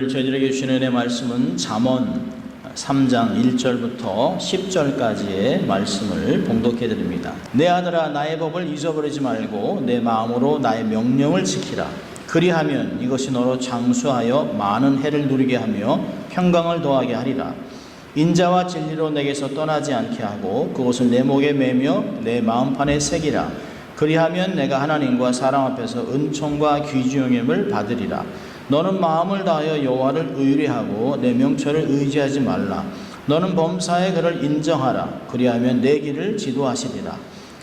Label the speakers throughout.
Speaker 1: 오늘 저희들에게 주신 은혜 말씀은 잠언 3장 1절부터 10절까지의 말씀을 봉독해 드립니다. 내 아들아, 나의 법을 잊어버리지 말고 내 마음으로 나의 명령을 지키라. 그리하면 이것이 너로 장수하여 많은 해를 누리게 하며 평강을 더하게 하리라. 인자와 진리로 내게서 떠나지 않게 하고 그것을 내 목에 매며 내 마음판에 새기라. 그리하면 내가 하나님과 사람 앞에서 은총과 귀중함을 받으리라. 너는 마음을 다하여 여호와를 의뢰하고 내 명철을 의지하지 말라. 너는 범사에 그를 인정하라. 그리하면 내 길을 지도하시리라.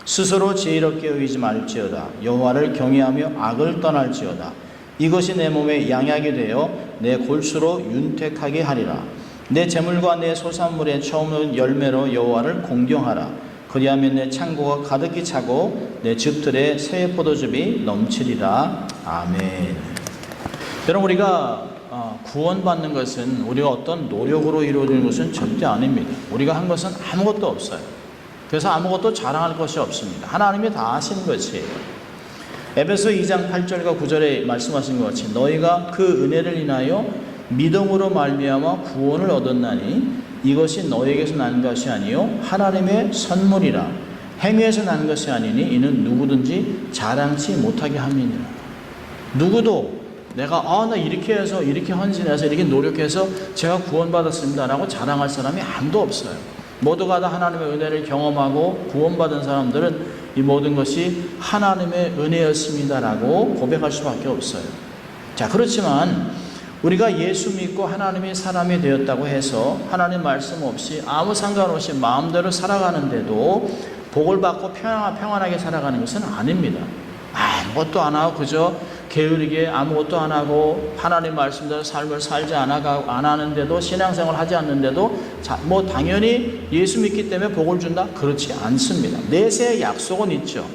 Speaker 1: 스스로 지혜롭게 여기지 말지어다. 여호와를 경외하며 악을 떠날지어다. 이것이 내 몸에 양약이 되어 내 골수로 윤택하게 하리라. 내 재물과 내 소산물의 처음 온 열매로 여호와를 공경하라. 그리하면 내 창고가 가득히 차고 내 즙들에 새 포도즙이 넘치리라. 아멘. 여러분, 우리가 구원받는 것은 우리가 어떤 노력으로 이루어지는 것은 절대 아닙니다. 우리가 한 것은 아무것도 없어요. 그래서 아무것도 자랑할 것이 없습니다. 하나님이 다 하신 것이에요. 에베소 2장 8절과 9절에 말씀하신 것 같이 너희가 그 은혜를 인하여 믿음으로 말미암아 구원을 얻었나니 이것이 너희에게서 난 것이 아니요 하나님의 선물이라. 행위에서 난 것이 아니니 이는 누구든지 자랑치 못하게 함이니라. 누구도 내가 나 이렇게 해서 이렇게 헌신해서 이렇게 노력해서 제가 구원받았습니다 라고 자랑할 사람이 아무도 없어요. 모두가 다 하나님의 은혜를 경험하고 구원받은 사람들은 이 모든 것이 하나님의 은혜였습니다 라고 고백할 수밖에 없어요. 자, 그렇지만 우리가 예수 믿고 하나님이 사람이 되었다고 해서 하나님 말씀 없이 아무 상관없이 마음대로 살아가는데도 복을 받고 평안하게 살아가는 것은 아닙니다. 아무것도 안 하고 그저 게으르게 아무것도 안 하고 하나님 말씀대로 삶을 살지 안 하는데도, 신앙생활 하지 않는데도 당연히 예수 믿기 때문에 복을 준다? 그렇지 않습니다. 내세의 약속은 있죠.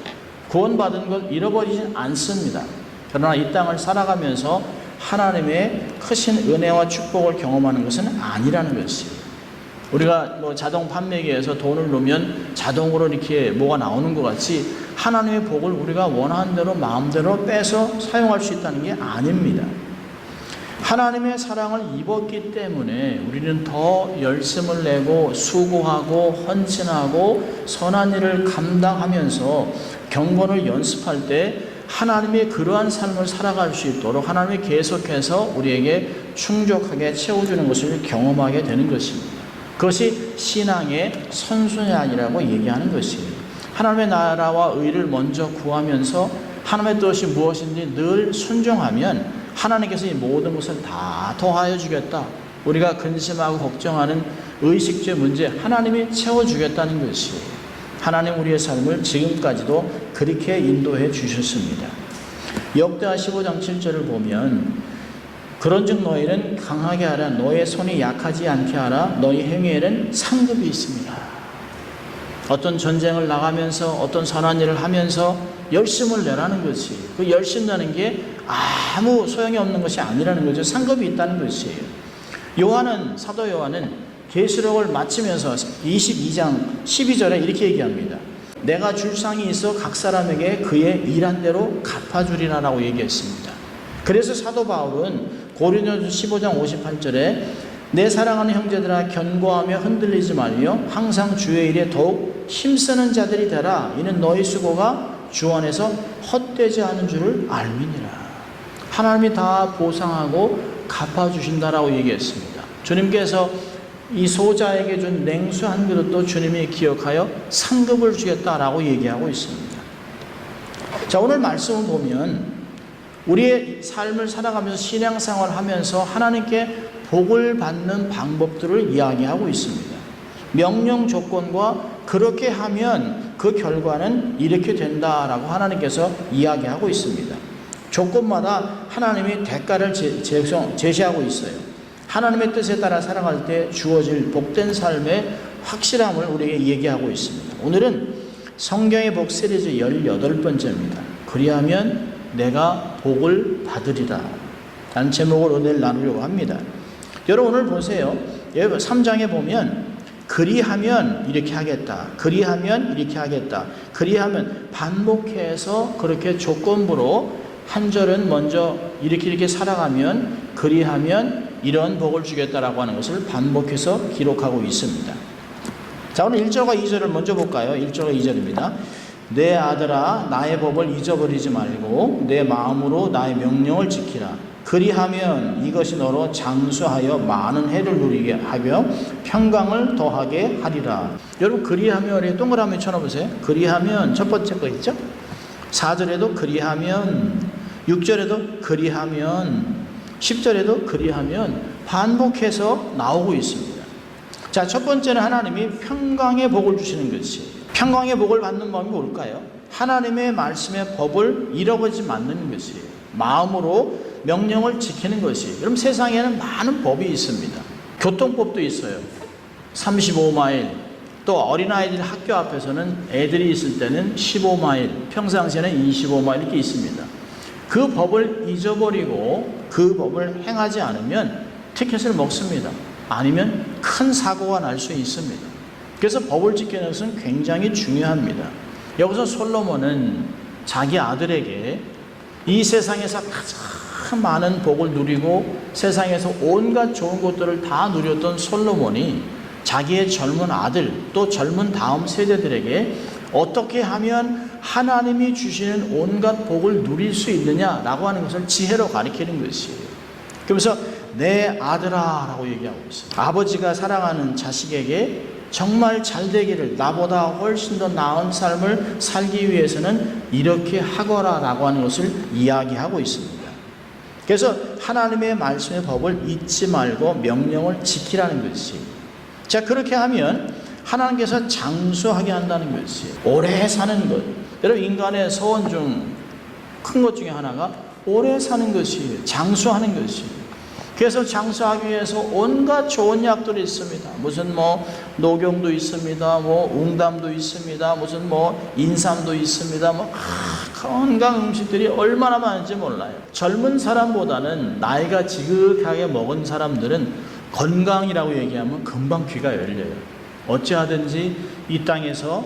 Speaker 1: 구원받은 걸 잃어버리진 않습니다. 그러나 이 땅을 살아가면서 하나님의 크신 은혜와 축복을 경험하는 것은 아니라는 것이에요. 우리가 자동 판매기에서 돈을 넣으면 자동으로 이렇게 뭐가 나오는 것 같이 하나님의 복을 우리가 원하는 대로 마음대로 빼서 사용할 수 있다는 게 아닙니다. 하나님의 사랑을 입었기 때문에 우리는 더 열심을 내고 수고하고 헌신하고 선한 일을 감당하면서 경건을 연습할 때 하나님의 그러한 삶을 살아갈 수 있도록 하나님이 계속해서 우리에게 충족하게 채워주는 것을 경험하게 되는 것입니다. 그것이 신앙의 선순환이라고 얘기하는 것이에요. 하나님의 나라와 의를 먼저 구하면서 하나님의 뜻이 무엇인지 늘 순종하면 하나님께서 이 모든 것을 다 더하여 주겠다. 우리가 근심하고 걱정하는 의식주의 문제 하나님이 채워주겠다는 것이에요. 하나님 우리의 삶을 지금까지도 그렇게 인도해 주셨습니다. 역대하 15장 7절을 보면 그런즉 너희는 강하게 하라. 너의 손이 약하지 않게 하라. 너희 행위에는 상급이 있습니다. 어떤 전쟁을 나가면서 어떤 선한 일을 하면서 열심을 내라는 것이, 그 열심이라는 게 아무 소용이 없는 것이 아니라는 거죠. 상급이 있다는 것이에요. 사도 요한은 계시록을 마치면서 22장 12절에 이렇게 얘기합니다. 내가 줄 상이 있어 각 사람에게 그의 일한 대로 갚아주리라라고 얘기했습니다. 그래서 사도 바울은 고린도전서 15장 58절에 내 사랑하는 형제들아 견고하며 흔들리지 말며 항상 주의 일에 더욱 힘쓰는 자들이 되라. 이는 너희 수고가 주 안에서 헛되지 않은 줄을 알미니라. 하나님이 다 보상하고 갚아주신다라고 얘기했습니다. 주님께서 이 소자에게 준 냉수 한 그릇도 주님이 기억하여 상급을 주겠다라고 얘기하고 있습니다. 자, 오늘 말씀을 보면 우리의 삶을 살아가면서 신앙생활을 하면서 하나님께 복을 받는 방법들을 이야기하고 있습니다. 명령 조건과 그렇게 하면 그 결과는 이렇게 된다라고 하나님께서 이야기하고 있습니다. 조건마다 하나님이 대가를 제시하고 있어요. 하나님의 뜻에 따라 살아갈 때 주어질 복된 삶의 확실함을 우리에게 얘기하고 있습니다. 오늘은 성경의 복 시리즈 18번째입니다. 그리하면 내가 복을 받으리라 라는 제목을 오늘 나누려고 합니다. 여러분 오늘 보세요. 3장에 보면 그리하면 이렇게 하겠다. 그리하면 이렇게 하겠다. 그리하면 반복해서 그렇게 조건부로 한 절은 먼저 이렇게 살아가면 그리하면 이런 복을 주겠다라고 하는 것을 반복해서 기록하고 있습니다. 자, 오늘 1절과 2절을 먼저 볼까요? 1절과 2절입니다. 내 아들아 나의 법을 잊어버리지 말고 내 마음으로 나의 명령을 지키라. 그리하면 이것이 너로 장수하여 많은 해를 누리게 하며 평강을 더하게 하리라. 여러분, 그리하면에 동그라미 쳐놓으세요. 그리하면 첫 번째 거 있죠? 4절에도 그리하면, 6절에도 그리하면, 10절에도 그리하면 반복해서 나오고 있습니다. 자, 첫 번째는 하나님이 평강의 복을 주시는 것이, 평강의 복을 받는 법이 뭘까요? 하나님의 말씀의 법을 잃어버리지 않는 것이에요. 마음으로 명령을 지키는 것이. 여러분, 세상에는 많은 법이 있습니다. 교통법도 있어요. 35마일, 또 어린아이들 학교 앞에서는 애들이 있을 때는 15마일, 평상시에는 25마일 이렇게 있습니다. 그 법을 잊어버리고 그 법을 행하지 않으면 티켓을 먹습니다. 아니면 큰 사고가 날 수 있습니다. 그래서 법을 지키는 것은 굉장히 중요합니다. 여기서 솔로몬은 자기 아들에게 이 세상에서 가장 많은 복을 누리고 세상에서 온갖 좋은 것들을 다 누렸던 솔로몬이 자기의 젊은 아들 또 젊은 다음 세대들에게 어떻게 하면 하나님이 주시는 온갖 복을 누릴 수 있느냐라고 하는 것을 지혜로 가리키는 것이에요. 그러면서 내 아들아 라고 얘기하고 있어요. 아버지가 사랑하는 자식에게 정말 잘 되기를, 나보다 훨씬 더 나은 삶을 살기 위해서는 이렇게 하거라 라고 하는 것을 이야기하고 있습니다. 그래서 하나님의 말씀의 법을 잊지 말고 명령을 지키라는 것이, 자, 그렇게 하면 하나님께서 장수하게 한다는 것이, 오래 사는 것. 여러분, 인간의 소원 중 큰 것 중에 하나가 오래 사는 것이에요. 장수하는 것이에요. 그래서 장수하기 위해서 온갖 좋은 약들이 있습니다. 무슨 녹용도 있습니다. 웅담도 있습니다. 무슨 인삼도 있습니다. 건강 음식들이 얼마나 많은지 몰라요. 젊은 사람보다는 나이가 지극하게 먹은 사람들은 건강이라고 얘기하면 금방 귀가 열려요. 어찌하든지 이 땅에서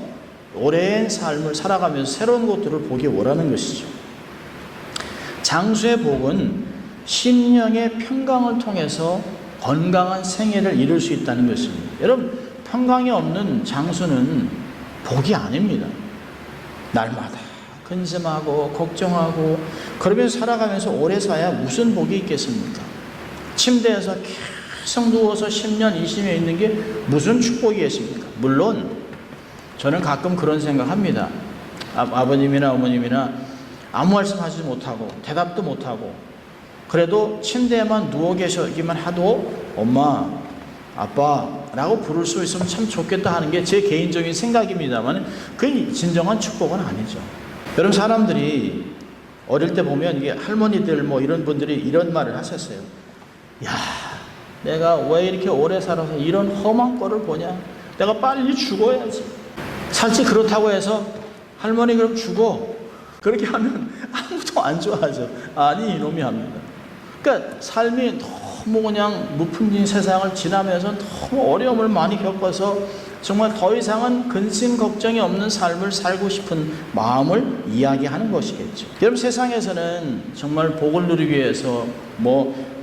Speaker 1: 오랜 삶을 살아가면서 새로운 것들을 보기 원하는 것이죠. 장수의 복은 심령의 평강을 통해서 건강한 생애를 이룰 수 있다는 것입니다. 여러분, 평강이 없는 장수는 복이 아닙니다. 날마다 근심하고 걱정하고 그러면서 살아가면서 오래 사야 무슨 복이 있겠습니까? 침대에서 계속 누워서 10년, 20년 있는 게 무슨 축복이겠습니까? 물론 저는 가끔 그런 생각합니다. 아버님이나 어머님이나 아무 말씀하지 못하고 대답도 못하고 그래도 침대에만 누워 계시기만 하도 엄마, 아빠 라고 부를 수 있으면 참 좋겠다 하는 게 제 개인적인 생각입니다만 그게 진정한 축복은 아니죠. 여러분, 사람들이 어릴 때 보면 이게 할머니들 이런 분들이 이런 말을 하셨어요. 야, 내가 왜 이렇게 오래 살아서 이런 험한 꼴을 보냐? 내가 빨리 죽어야지. 살지 그렇다고 해서 할머니 그럼 죽어. 그렇게 하면 아무도 안 좋아하죠. 아니, 이놈이 합니다. 그러니까 삶이 너무 그냥 무풍진 세상을 지나면서 너무 어려움을 많이 겪어서 정말 더 이상은 근심 걱정이 없는 삶을 살고 싶은 마음을 이야기하는 것이겠죠. 여러분, 세상에서는 정말 복을 누리기 위해서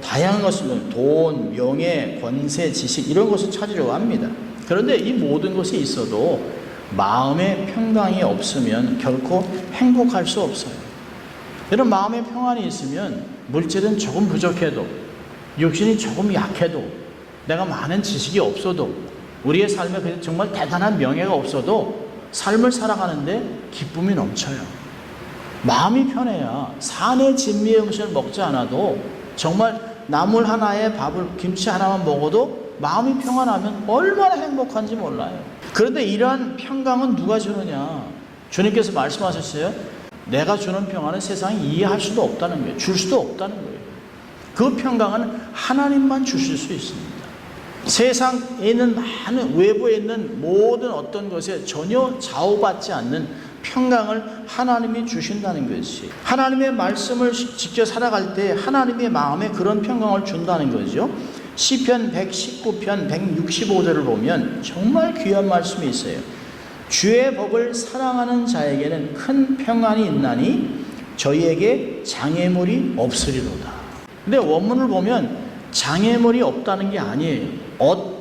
Speaker 1: 다양한 것을 돈, 명예, 권세, 지식 이런 것을 찾으려고 합니다. 그런데 이 모든 것이 있어도 마음의 평강이 없으면 결코 행복할 수 없어요. 여러분, 마음의 평안이 있으면 물질은 조금 부족해도, 육신이 조금 약해도, 내가 많은 지식이 없어도, 우리의 삶에 정말 대단한 명예가 없어도 삶을 살아가는데 기쁨이 넘쳐요. 마음이 편해야 산의 진미의 음식을 먹지 않아도 정말 나물 하나에 김치 하나만 먹어도 마음이 평안하면 얼마나 행복한지 몰라요. 그런데 이러한 평강은 누가 주느냐? 주님께서 말씀하셨어요. 내가 주는 평안은 세상이 이해할 수도 없다는 거예요. 줄 수도 없다는 거예요. 그 평강은 하나님만 주실 수 있습니다. 세상에 있는 많은 외부에 있는 모든 어떤 것에 전혀 좌우받지 않는 평강을 하나님이 주신다는 것이, 하나님의 말씀을 지켜 살아갈 때 하나님의 마음에 그런 평강을 준다는 거죠. 시편 119편 165절을 보면 정말 귀한 말씀이 있어요. 주의 법을 사랑하는 자에게는 큰 평안이 있나니 저희에게 장애물이 없으리로다. 근데 원문을 보면 장애물이 없다는 게 아니에요.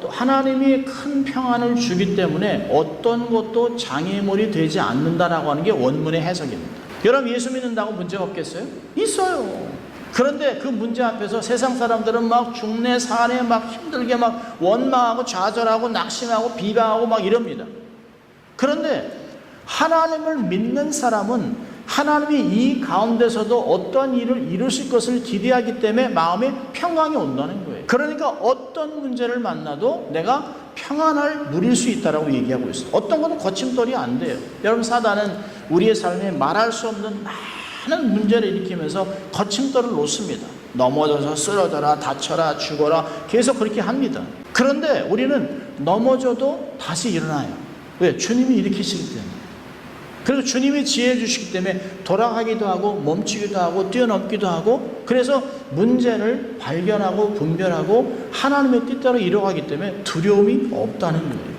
Speaker 1: 하나님이 큰 평안을 주기 때문에 어떤 것도 장애물이 되지 않는다라고 하는 게 원문의 해석입니다. 여러분 예수 믿는다고 문제가 없겠어요? 있어요. 그런데 그 문제 앞에서 세상 사람들은 막 중내 산에 막 힘들게 막 원망하고 좌절하고 낙심하고 비방하고 막 이럽니다. 그런데 하나님을 믿는 사람은 하나님이 이 가운데서도 어떤 일을 이루실 것을 기대하기 때문에 마음에 평강이 온다는 거예요. 그러니까 어떤 문제를 만나도 내가 평안을 누릴 수 있다라고 얘기하고 있어요. 어떤 것도 거침돌이 안 돼요. 여러분 사단은 우리의 삶에 말할 수 없는 많은 문제를 일으키면서 거침돌을 놓습니다. 넘어져서 쓰러져라, 다쳐라, 죽어라 계속 그렇게 합니다. 그런데 우리는 넘어져도 다시 일어나요. 왜? 주님이 일으키시기 때문에. 그래서 주님이 지혜해 주시기 때문에 돌아가기도 하고 멈추기도 하고 뛰어넘기도 하고, 그래서 문제를 발견하고 분별하고 하나님의 뜻대로 이뤄가기 때문에 두려움이 없다는 거예요.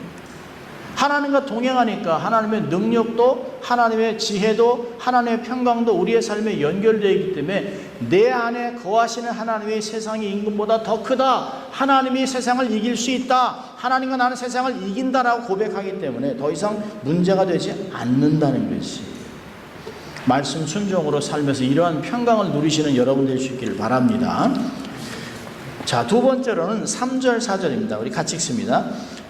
Speaker 1: 하나님과 동행하니까 하나님의 능력도 하나님의 지혜도 하나님의 평강도 우리의 삶에 연결되어 있기 때문에 내 안에 거하시는 하나님의 세상의 임금보다 더 크다, 하나님이 세상을 이길 수 있다, 하나님과 나는 세상을 이긴다라고 고백하기 때문에 더 이상 문제가 되지 않는다는 것이, 말씀 순종으로 살면서 이러한 평강을 누리시는 여러분 될 수 있기를 바랍니다. 자, 두 번째로는 3절 4절입니다. 우리 같이 읽습니다.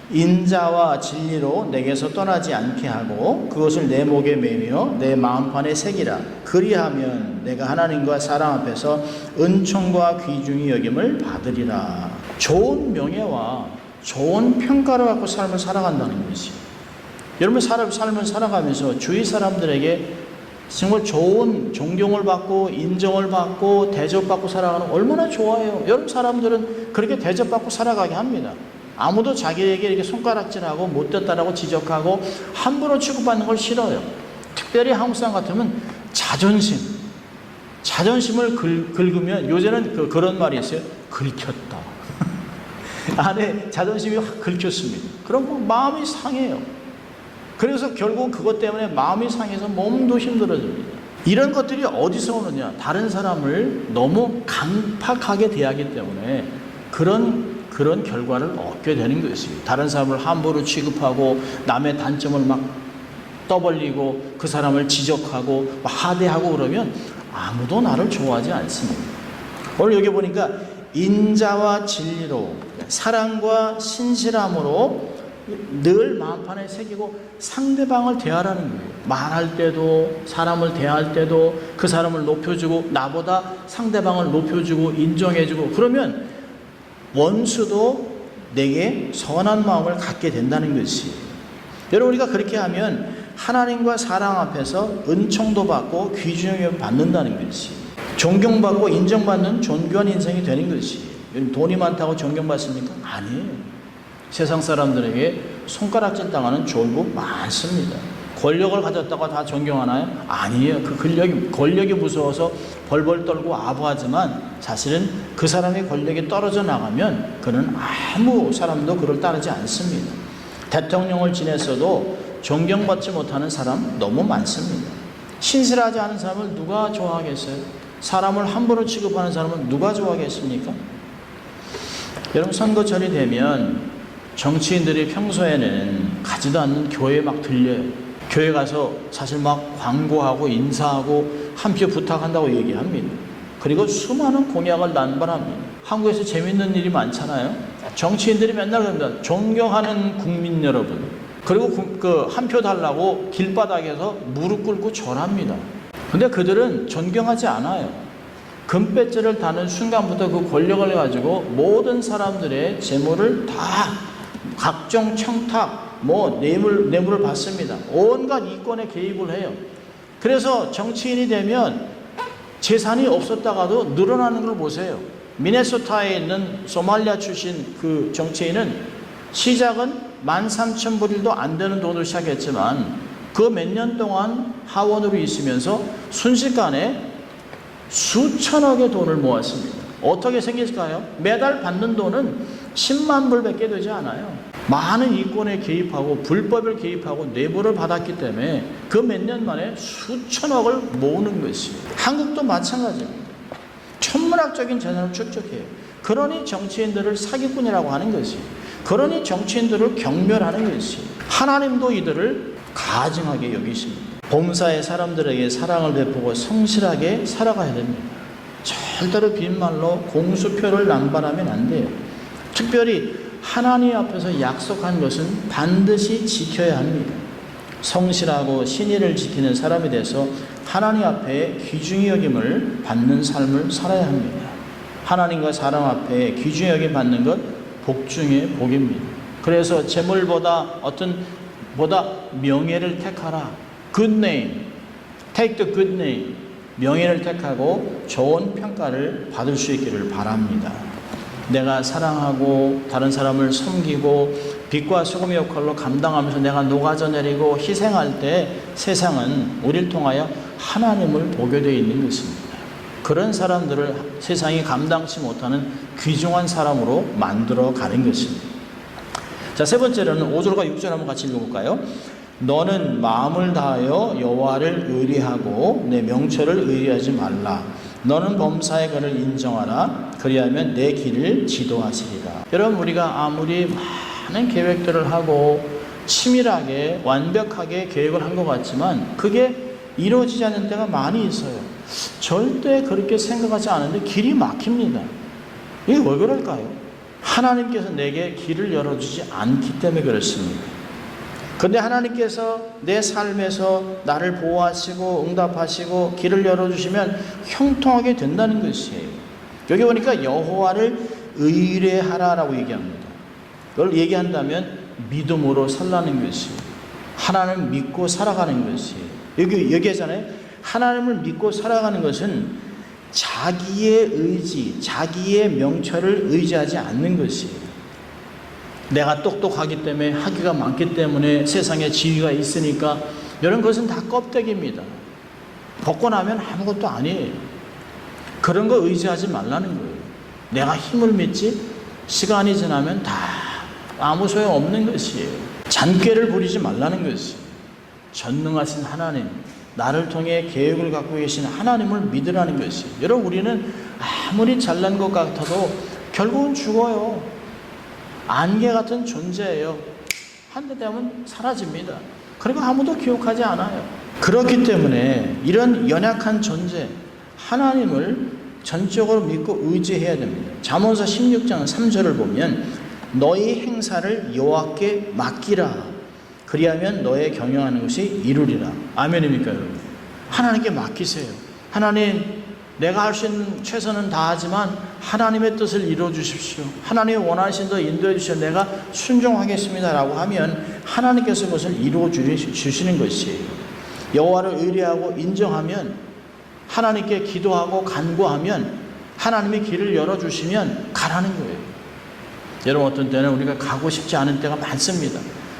Speaker 1: 인자와 진리로 내게서 떠나지 않게 하고 그것을 내 목에 매며 내 마음판에 새기라. 그리하면 내가 하나님과 사람 앞에서 은총과 귀중히 여김을 받으리라. 좋은 명예와 좋은 평가를 갖고 삶을 살아간다는 것이, 여러분 삶을 살아가면서 주위 사람들에게 정말 좋은 존경을 받고 인정을 받고 대접받고 살아가는 얼마나 좋아요. 여러분 사람들은 그렇게 대접받고 살아가게 합니다. 아무도 자기에게 이렇게 손가락질하고 못됐다라고 지적하고 함부로 취급받는 걸 싫어요. 특별히 한국 사람 같으면 자존심을 긁으면, 요새는 그런 말이 있어요. 긁혔다. 안에 자존심이 확 긁혔습니다. 그럼 마음이 상해요. 그래서 결국 그것 때문에 마음이 상해서 몸도 힘들어집니다. 이런 것들이 어디서 오느냐? 다른 사람을 너무 강팍하게 대하기 때문에 그런 결과를 얻게 되는 것이에요. 다른 사람을 함부로 취급하고 남의 단점을 막 떠벌리고 그 사람을 지적하고 하대하고 그러면 아무도 나를 좋아하지 않습니다. 오늘 여기 보니까 인자와 진리로, 사랑과 신실함으로 늘 마음판에 새기고 상대방을 대하라는 거예요. 말할 때도, 사람을 대할 때도 그 사람을 높여주고 나보다 상대방을 높여주고 인정해주고, 그러면 원수도 내게 선한 마음을 갖게 된다는 것이, 여러분 우리가 그렇게 하면 하나님과 사랑 앞에서 은총도 받고 귀중함을 받는다는 것이, 존경받고 인정받는 존귀한 인생이 되는 것이. 돈이 많다고 존경받습니까? 아니에요. 세상 사람들에게 손가락질 당하는 졸부 많습니다. 권력을 가졌다고 다 존경하나요? 아니에요. 그 권력이 무서워서 벌벌 떨고 아부하지만 사실은 그 사람의 권력이 떨어져 나가면 그는 아무 사람도 그를 따르지 않습니다. 대통령을 지냈어도 존경받지 못하는 사람 너무 많습니다. 신실하지 않은 사람을 누가 좋아하겠어요? 사람을 함부로 취급하는 사람은 누가 좋아하겠습니까? 여러분 선거철이 되면 정치인들이 평소에는 가지도 않는 교회에 막 들려요. 교회 가서 사실 막 광고하고 인사하고 한 표 부탁한다고 얘기합니다. 그리고 수많은 공약을 남발합니다. 한국에서 재밌는 일이 많잖아요. 정치인들이 맨날 그럽니다. 존경하는 국민 여러분. 그리고 그 한 표 달라고 길바닥에서 무릎 꿇고 절합니다. 근데 그들은 존경하지 않아요. 금배지를 다는 순간부터 그 권력을 가지고 모든 사람들의 재물을 다 각종 청탁, 뇌물을 받습니다. 온갖 이권에 개입을 해요. 그래서 정치인이 되면 재산이 없었다가도 늘어나는 걸 보세요. 미네소타에 있는 소말리아 출신 그 정치인은 시작은 13,000불도 안 되는 돈으로 시작했지만 그 몇 년 동안 하원으로 있으면서 순식간에 수천억의 돈을 모았습니다. 어떻게 생겼을까요? 매달 받는 돈은 10만 불밖에 되지 않아요. 많은 이권에 개입하고 불법을 개입하고 뇌물을 받았기 때문에 그 몇 년 만에 수천억을 모으는 것이. 한국도 마찬가지입니다. 천문학적인 재산을 축적해요. 그러니 정치인들을 사기꾼이라고 하는 것이. 그러니 정치인들을 경멸하는 것이. 하나님도 이들을 가증하게 여기십니다. 범사의 사람들에게 사랑을 베푸고 성실하게 살아가야 됩니다. 절대로 빈말로 공수표를 남발하면 안 돼요. 특별히 하나님 앞에서 약속한 것은 반드시 지켜야 합니다. 성실하고 신의를 지키는 사람이 돼서 하나님 앞에 귀중히 여김을 받는 삶을 살아야 합니다. 하나님과 사람 앞에 귀중히 여김 받는 것 복중의 복입니다. 그래서 재물보다 보다 명예를 택하라. Good name. Take the good name. 명예를 택하고 좋은 평가를 받을 수 있기를 바랍니다. 내가 사랑하고 다른 사람을 섬기고 빛과 소금의 역할로 감당하면서 내가 녹아져 내리고 희생할 때 세상은 우리를 통하여 하나님을 보게 되어 있는 것입니다. 그런 사람들을 세상이 감당치 못하는 귀중한 사람으로 만들어 가는 것입니다. 자, 세 번째로는 5절과 6절 한번 같이 읽어볼까요? 너는 마음을 다하여 여호와를 의리하고 내 명철을 의리하지 말라. 너는 범사의 것을 인정하라. 그리하면 내 길을 지도하시리라. 여러분, 우리가 아무리 많은 계획들을 하고 치밀하게 완벽하게 계획을 한 것 같지만 그게 이루어지지 않는 때가 많이 있어요. 절대 그렇게 생각하지 않은데 길이 막힙니다. 이게 왜 그럴까요? 하나님께서 내게 길을 열어주지 않기 때문에 그렇습니다. 근데 하나님께서 내 삶에서 나를 보호하시고 응답하시고 길을 열어주시면 형통하게 된다는 것이에요. 여기 보니까 여호와를 의뢰하라라고 얘기합니다. 그걸 얘기한다면 믿음으로 살라는 것이에요. 하나님을 믿고 살아가는 것이에요. 여기 얘기하잖아요. 하나님을 믿고 살아가는 것은 자기의 의지, 자기의 명철을 의지하지 않는 것이에요. 내가 똑똑하기 때문에 학위가 많기 때문에 세상에 지위가 있으니까 이런 것은 다 껍데기입니다. 벗고 나면 아무것도 아니에요. 그런 거 의지하지 말라는 거예요. 내가 힘을 믿지 시간이 지나면 다 아무 소용 없는 것이에요. 잔꾀를 부리지 말라는 것이에요. 전능하신 하나님, 나를 통해 계획을 갖고 계신 하나님을 믿으라는 것이에요. 여러분, 우리는 아무리 잘난 것 같아도 결국은 죽어요. 안개 같은 존재예요. 한 대 되면 사라집니다. 그리고 아무도 기억하지 않아요. 그렇기 때문에 이런 연약한 존재 하나님을 전적으로 믿고 의지해야 됩니다. 잠언서 16장 3절을 보면 너희 행사를 여호와께 맡기라. 그리하면 너의 경영하는 것이 이루리라. 아멘입니까, 여러분? 하나님께 맡기세요. 하나님, 내가 할 수 있는 최선은 다하지만 하나님의 뜻을 이루어 주십시오. 하나님이 원하신 대로 인도해 주셔서 내가 순종하겠습니다 라고 하면 하나님께서 그것을 이루어 주시는 것이에요. 여호와를 의뢰하고 인정하면, 하나님께 기도하고 간구하면 하나님이 길을 열어주시면 가라는 거예요. 여러분, 어떤 때는 우리가 가고 싶지 않은 때가 많습니다.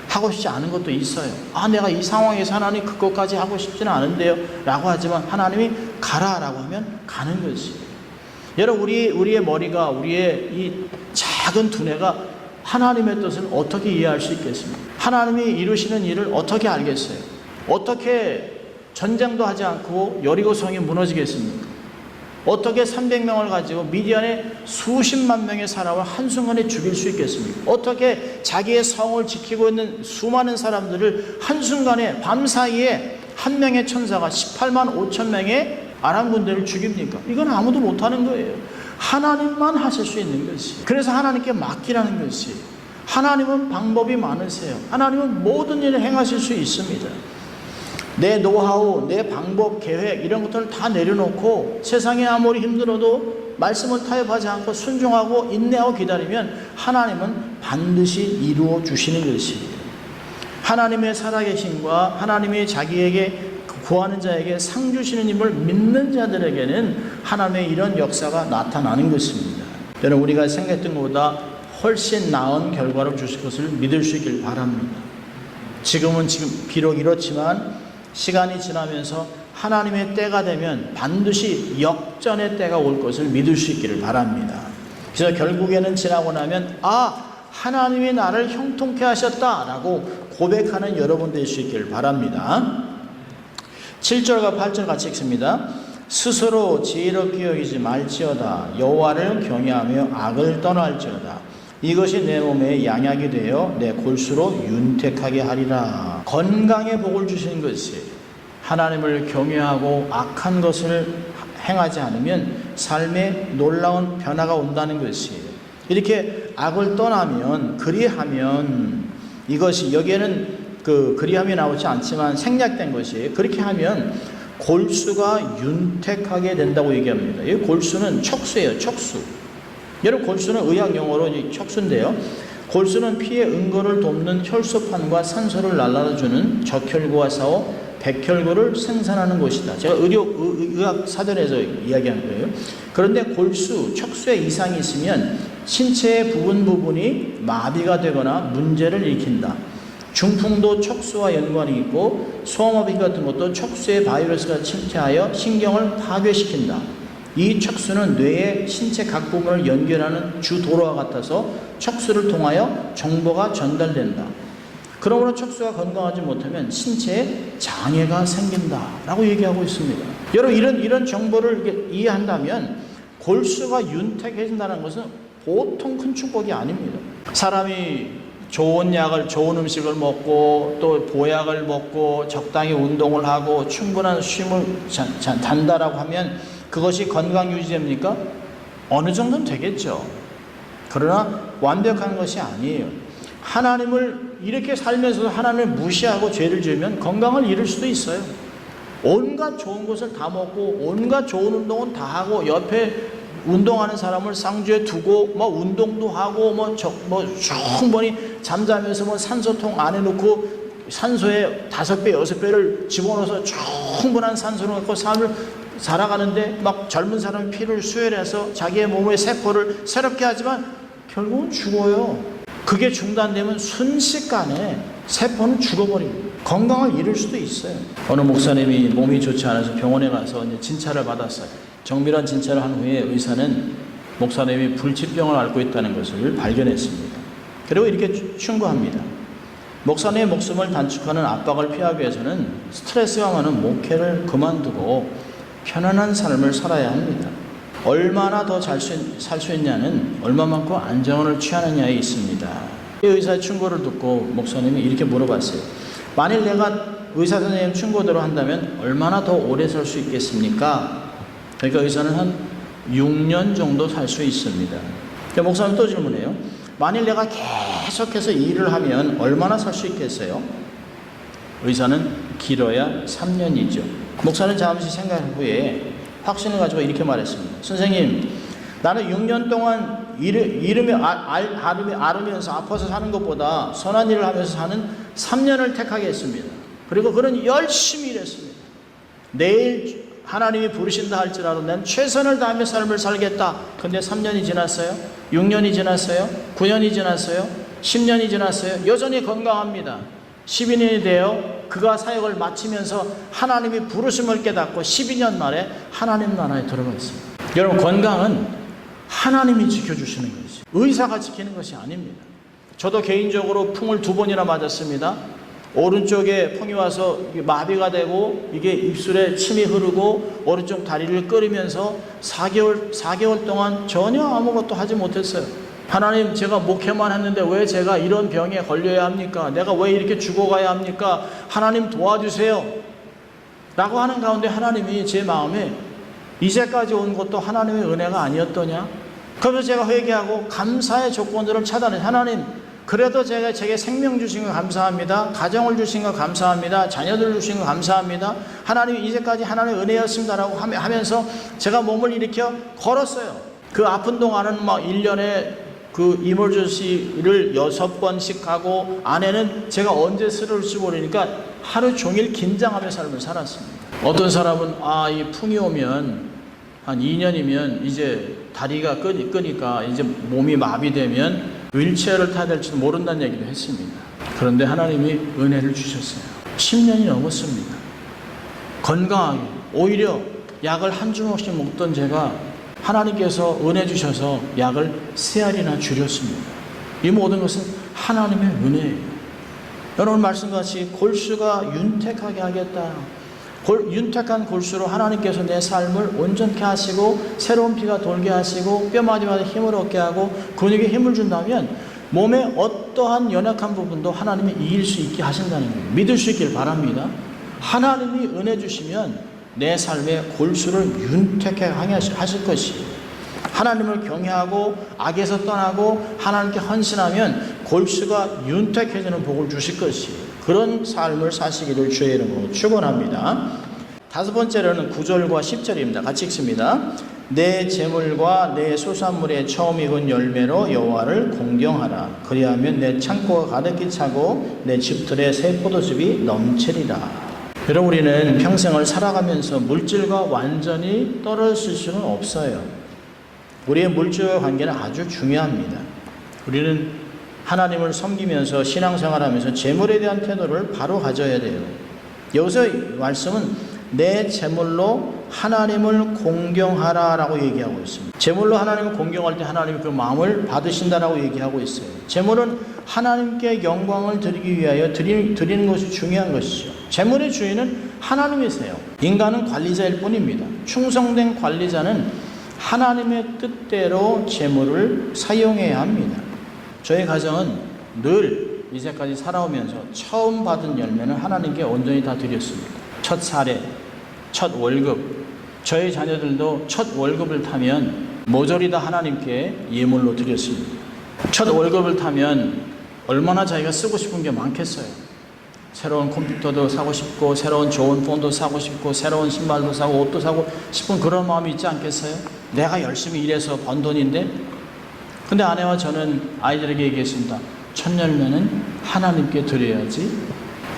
Speaker 1: 하고 싶지 않은 것도 있어요. 내가 이 상황에서 하나님 그것까지 하고 싶지는 않은데요 라고 하지만 하나님이 가라 라고 하면 가는 것이에요. 여러분, 우리의 머리가, 우리의 이 작은 두뇌가 하나님의 뜻을 어떻게 이해할 수 있겠습니까? 하나님이 이루시는 일을 어떻게 알겠어요? 어떻게 전쟁도 하지 않고 여리고성이 무너지겠습니까? 어떻게 300명을 가지고 미디안의 수십만 명의 사람을 한순간에 죽일 수 있겠습니까? 어떻게 자기의 성을 지키고 있는 수많은 사람들을 한순간에 밤사이에 한 명의 천사가 18만 5천 명의 아람 군대를 죽입니까? 이건 아무도 못하는 거예요. 하나님만 하실 수 있는 것이. 그래서 하나님께 맡기라는 것이. 하나님은 방법이 많으세요. 하나님은 모든 일을 행하실 수 있습니다. 내 노하우, 내 방법, 계획 이런 것들을 다 내려놓고 세상에 아무리 힘들어도 말씀을 타협하지 않고 순종하고 인내하고 기다리면 하나님은 반드시 이루어 주시는 것이에요. 하나님의 살아계심과 하나님이 자기에게 구하는 자에게 상 주시는 힘을 믿는 자들에게는 하나님의 이런 역사가 나타나는 것입니다. 여러분, 우리가 생각했던 것보다 훨씬 나은 결과를 주실 것을 믿을 수 있길 바랍니다. 지금 비록 이렇지만 시간이 지나면서 하나님의 때가 되면 반드시 역전의 때가 올 것을 믿을 수 있기를 바랍니다. 그래서 결국에는 지나고 나면 하나님이 나를 형통케 하셨다라고 고백하는 여러분 될 수 있기를 바랍니다. 7절과 8절 같이 읽습니다. 스스로 지혜롭게 여기지 말지어다. 여호와를 경외하며 악을 떠날지어다. 이것이 내 몸에 양약이 되어 내 골수로 윤택하게 하리라. 건강의 복을 주시는 것이 하나님을 경외하고 악한 것을 행하지 않으면 삶에 놀라운 변화가 온다는 것이에요. 이렇게 악을 떠나면, 그리하면, 이것이 여기에는 그리함이 나오지 않지만 생략된 것이에요. 그렇게 하면 골수가 윤택하게 된다고 얘기합니다. 이 골수는 척수예요. 척수. 여러분, 골수는 의학 용어로 척수인데요. 골수는 피의 응고를 돕는 혈소판과 산소를 날라주는 적혈구와 싸워 백혈구를 생산하는 곳이다. 제가 의학 사전에서 이야기한 거예요. 그런데 골수, 척수에 이상이 있으면 신체의 부분이 마비가 되거나 문제를 일으킨다. 중풍도 척수와 연관이 있고 소아마비 같은 것도 척수에 바이러스가 침투하여 신경을 파괴시킨다. 이 척수는 뇌의 신체 각 부분을 연결하는 주 도로와 같아서 척수를 통하여 정보가 전달된다. 그러므로 척수가 건강하지 못하면 신체에 장애가 생긴다라고 얘기하고 있습니다. 여러분, 이런 정보를 이해한다면 골수가 윤택해진다는 것은 보통 큰 축복이 아닙니다. 사람이 좋은 약을, 좋은 음식을 먹고 또 보약을 먹고 적당히 운동을 하고 충분한 쉼을 잔다라고 하면 그것이 건강 유지됩니까? 어느 정도는 되겠죠. 그러나 완벽한 것이 아니에요. 하나님을 이렇게 살면서도 하나님을 무시하고 죄를 지으면 건강을 잃을 수도 있어요. 온갖 좋은 것을 다 먹고 온갖 좋은 운동은 다 하고 옆에 운동하는 사람을 쌍주에 두고 운동도 하고 충분히 잠자면서 산소통 안에 놓고 산소에 5배, 6배를 집어넣어서 충분한 산소를 갖고 삶을 살아가는데 젊은 사람의 피를 수혈해서 자기의 몸의 세포를 새롭게 하지만 결국은 죽어요. 그게 중단되면 순식간에 세포는 죽어버립니다. 건강을 잃을 수도 있어요. 어느 목사님이 몸이 좋지 않아서 병원에 가서 이제 진찰을 받았어요. 정밀한 진찰을 한 후에 의사는 목사님이 불치병을 앓고 있다는 것을 발견했습니다. 그리고 이렇게 충고합니다. 목사님의 목숨을 단축하는 압박을 피하기 위해서는 스트레스가 많은 목회를 그만두고 편안한 삶을 살아야 합니다. 얼마나 더 살 수 있냐는 얼마만큼 안정을 취하느냐에 있습니다. 이 의사의 충고를 듣고 목사님이 이렇게 물어봤어요. 만일 내가 의사 선생님 충고대로 한다면 얼마나 더 오래 살 수 있겠습니까? 그러니까 의사는 한 6년 정도 살 수 있습니다. 목사님 또 질문해요. 만일 내가 계속해서 일을 하면 얼마나 살 수 있겠어요? 의사는 길어야 3년이죠. 목사는 잠시 생각 후에 확신을 가지고 이렇게 말했습니다. 선생님, 나는 6년 동안 앓으면서 아파서 사는 것보다 선한 일을 하면서 사는 3년을 택하겠습니다. 그리고 그는 열심히 일했습니다. 내일 하나님이 부르신다 할지라도 난 최선을 다하며 삶을 살겠다. 근데 3년이 지났어요? 6년이 지났어요? 9년이 지났어요? 10년이 지났어요? 여전히 건강합니다. 12년이 되어 그가 사역을 마치면서 하나님이 부르심을 깨닫고 12년 만에 하나님 나라에 들어갔습니다. 여러분, 건강은 하나님이 지켜주시는 것이, 의사가 지키는 것이 아닙니다. 저도 개인적으로 풍을 2번이나 맞았습니다. 오른쪽에 풍이 와서 마비가 되고 이게 입술에 침이 흐르고 오른쪽 다리를 끓이면서 4개월 동안 전혀 아무것도 하지 못했어요. 하나님, 제가 목회만 했는데 왜 제가 이런 병에 걸려야 합니까? 내가 왜 이렇게 죽어가야 합니까? 하나님 도와주세요 라고 하는 가운데 하나님이 제 마음에 이제까지 온 것도 하나님의 은혜가 아니었더냐? 그래서 제가 회개하고 감사의 조건들을 차단해. 하나님, 그래도 제게 생명 주신 거 감사합니다. 가정을 주신 거 감사합니다. 자녀들 주신 거 감사합니다. 하나님, 이제까지 하나님의 은혜였습니다라고 하면서 제가 몸을 일으켜 걸었어요. 그 아픈 동안은 1년에 그 이멀전시를 6번씩 하고 아내는 제가 언제 쓰러질지 모르니까 하루 종일 긴장하며 삶을 살았습니다. 어떤 사람은 이 풍이 오면 한 2년이면 이제 다리가 끄니까 이제 몸이 마비되면 휠체어를 타야 될지도 모른다는 얘기도 했습니다. 그런데 하나님이 은혜를 주셨어요. 10년이 넘었습니다. 건강하게, 오히려 약을 한 주먹씩 먹던 제가 하나님께서 은혜 주셔서 약을 3알이나 줄였습니다. 이 모든 것은 하나님의 은혜예요. 여러분 말씀같이 골수가 윤택하게 하겠다. 윤택한 골수로 하나님께서 내 삶을 온전케 하시고 새로운 피가 돌게 하시고 뼈마디마다 힘을 얻게 하고 근육에 힘을 준다면 몸의 어떠한 연약한 부분도 하나님이 이길 수 있게 하신다는 거예요. 믿을 수 있길 바랍니다. 하나님이 은혜 주시면 내 삶의 골수를 윤택하게 하실 것이에요. 하나님을 경외하고 악에서 떠나고 하나님께 헌신하면 골수가 윤택해지는 복을 주실 것이에요. 그런 삶을 사시기를 주의 이름으로 축원합니다. 다섯 번째로는 9절과 10절입니다. 같이 읽습니다. 내 재물과 내 소산물의 처음 익은 열매로 여호와를 공경하라. 그리하면 내 창고가 가득히 차고 내 집들의 새 포도즙이 넘치리라. 여러분 우리는 평생을 살아가면서 물질과 완전히 떨어질 수는 없어요. 우리의 물질과 관계는 아주 중요합니다. 우리는 하나님을 섬기면서 신앙생활하면서 재물에 대한 태도를 바로 가져야 돼요. 여기서 말씀은 내 재물로 하나님을 공경하라라고 얘기하고 있습니다. 재물로 하나님을 공경할 때 하나님이 그 마음을 받으신다라고 얘기하고 있어요. 재물은 하나님께 영광을 드리기 위하여 드리는 것이 중요한 것이죠. 재물의 주인은 하나님이세요. 인간은 관리자일 뿐입니다. 충성된 관리자는 하나님의 뜻대로 재물을 사용해야 합니다. 저희 가정은 늘 이제까지 살아오면서 처음 받은 열매는 하나님께 온전히 다 드렸습니다. 첫 사례, 첫 월급, 저희 자녀들도 첫 월급을 타면 모조리 다 하나님께 예물로 드렸습니다. 첫 월급을 타면 얼마나 자기가 쓰고 싶은 게 많겠어요. 새로운 컴퓨터도 사고 싶고 새로운 좋은 폰도 사고 싶고 새로운 신발도 사고 옷도 사고 싶은 그런 마음이 있지 않겠어요? 내가 열심히 일해서 번 돈인데. 근데 아내와 저는 아이들에게 얘기했습니다. 첫 열매는 하나님께 드려야지.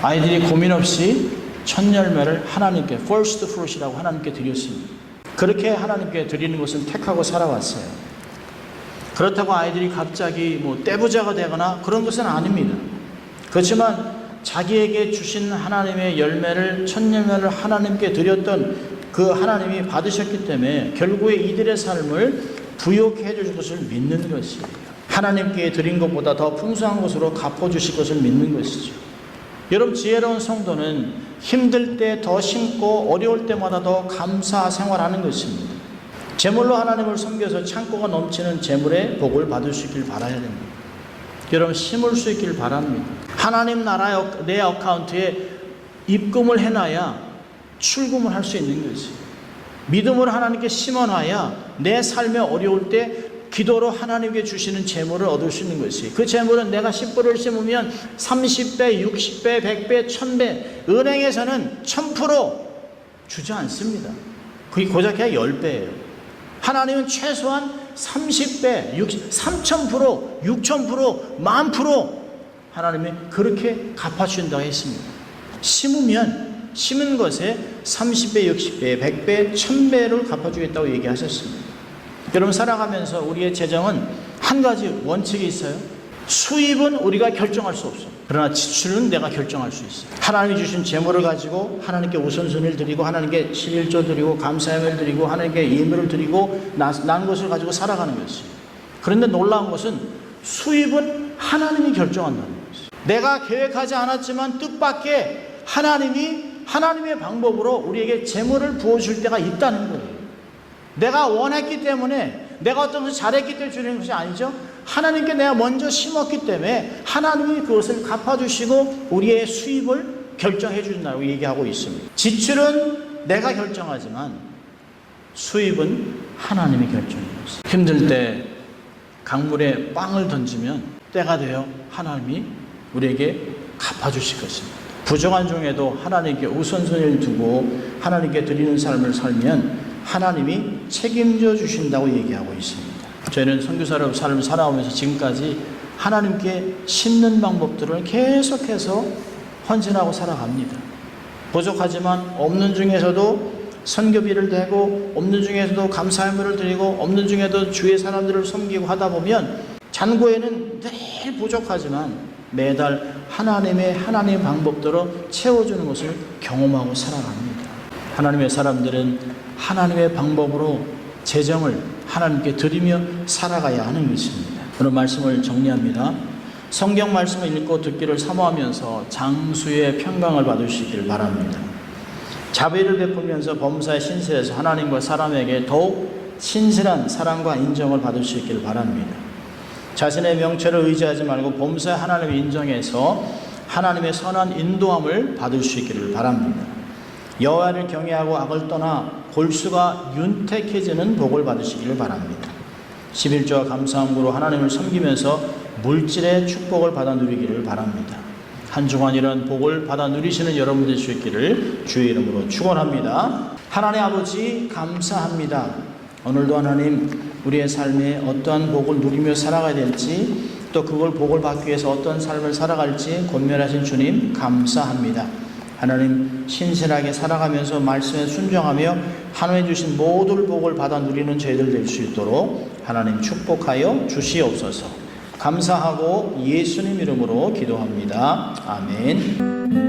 Speaker 1: 아이들이 고민 없이 첫 열매를 하나님께, first fruit이라고 하나님께 드렸습니다. 그렇게 하나님께 드리는 것을 택하고 살아왔어요. 그렇다고 아이들이 갑자기 떼부자가 되거나 그런 것은 아닙니다. 그렇지만 자기에게 주신 하나님의 열매를, 첫 열매를 하나님께 드렸던 그 하나님이 받으셨기 때문에 결국에 이들의 삶을 부욕해 해줄 것을 믿는 것이에요. 하나님께 드린 것보다 더 풍성한 것으로 갚아주실 것을 믿는 것이죠. 여러분 지혜로운 성도는 힘들 때 더 심고 어려울 때마다 더 감사 생활하는 것입니다. 재물로 하나님을 섬겨서 창고가 넘치는 재물의 복을 받을 수 있길 바라야 됩니다. 여러분 심을 수 있길 바랍니다. 하나님 나라의 내 어카운트에 입금을 해놔야 출금을 할 수 있는 것이에요. 믿음으로 하나님께 심어놔야 내 삶에 어려울 때 기도로 하나님께 주시는 재물을 얻을 수 있는 것이에요. 그 재물은 내가 10불을 심으면 30배, 60배, 100배, 1000배, 은행에서는 1000% 주지 않습니다. 그게 고작 10배예요. 하나님은 최소한 30배, 3000%, 6000%, 10,000% 하나님이 그렇게 갚아주신다고 했습니다. 심은 것에 30배, 60배, 100배, 1000배를 갚아주겠다고 얘기하셨습니다. 여러분 살아가면서 우리의 재정은 한 가지 원칙이 있어요. 수입은 우리가 결정할 수 없어요. 그러나 지출은 내가 결정할 수 있어요. 하나님이 주신 재물을 가지고 하나님께 우선순위를 드리고 하나님께 11조 드리고 감사함을 드리고 하나님께 예물을 드리고 난 것을 가지고 살아가는 것이에요. 그런데 놀라운 것은 수입은 하나님이 결정한다는 것이에요. 내가 계획하지 않았지만 뜻밖의 하나님의 방법으로 우리에게 재물을 부어줄 때가 있다는 거예요. 내가 원했기 때문에, 내가 어떤 것을 잘했기 때문에 주는 것이 아니죠. 하나님께 내가 먼저 심었기 때문에 하나님이 그것을 갚아주시고 우리의 수입을 결정해 주신다고 얘기하고 있습니다. 지출은 내가 결정하지만 수입은 하나님이 결정해 주세요. 힘들 때 강물에 빵을 던지면 때가 되어 하나님이 우리에게 갚아주실 것입니다. 부정한 중에도 하나님께 우선순위를 두고 하나님께 드리는 삶을 살면 하나님이 책임져 주신다고 얘기하고 있습니다. 저희는 선교사로 삶을 살아오면서 지금까지 하나님께 심는 방법들을 계속해서 헌신하고 살아갑니다. 부족하지만 없는 중에서도 선교비를 대고 없는 중에서도 감사함을 드리고 없는 중에도 주의 사람들을 섬기고 하다 보면 잔고에는 늘 부족하지만 매달 하나님의 방법대로 채워주는 것을 경험하고 살아갑니다. 하나님의 사람들은 하나님의 방법으로 재정을 하나님께 드리며 살아가야 하는 것입니다. 오늘 말씀을 정리합니다. 성경 말씀을 읽고 듣기를 사모하면서 장수의 평강을 받으시길 바랍니다. 자비를 베풀면서 범사의 신실에서 하나님과 사람에게 더욱 신실한 사랑과 인정을 받을 수 있기를 바랍니다. 자신의 명체를 의지하지 말고 범사의 하나님을 인정해서 하나님의 선한 인도함을 받을 수 있기를 바랍니다. 여호와를 경외하고 악을 떠나 골수가 윤택해지는 복을 받으시기를 바랍니다. 11조와 감사함으로 하나님을 섬기면서 물질의 축복을 받아 누리기를 바랍니다. 한 주간 이런 복을 받아 누리시는 여러분 될 수 있기를 주의 이름으로 축원합니다. 하나님 아버지 감사합니다. 오늘도 하나님 우리의 삶에 어떠한 복을 누리며 살아가야 될지 또 그걸 복을 받기 위해서 어떤 삶을 살아갈지 권면하신 주님 감사합니다. 하나님 신실하게 살아가면서 말씀에 순종하며 하나님 주신 모든 복을 받아 누리는 저희들 될 수 있도록 하나님 축복하여 주시옵소서. 감사하고 예수님 이름으로 기도합니다. 아멘.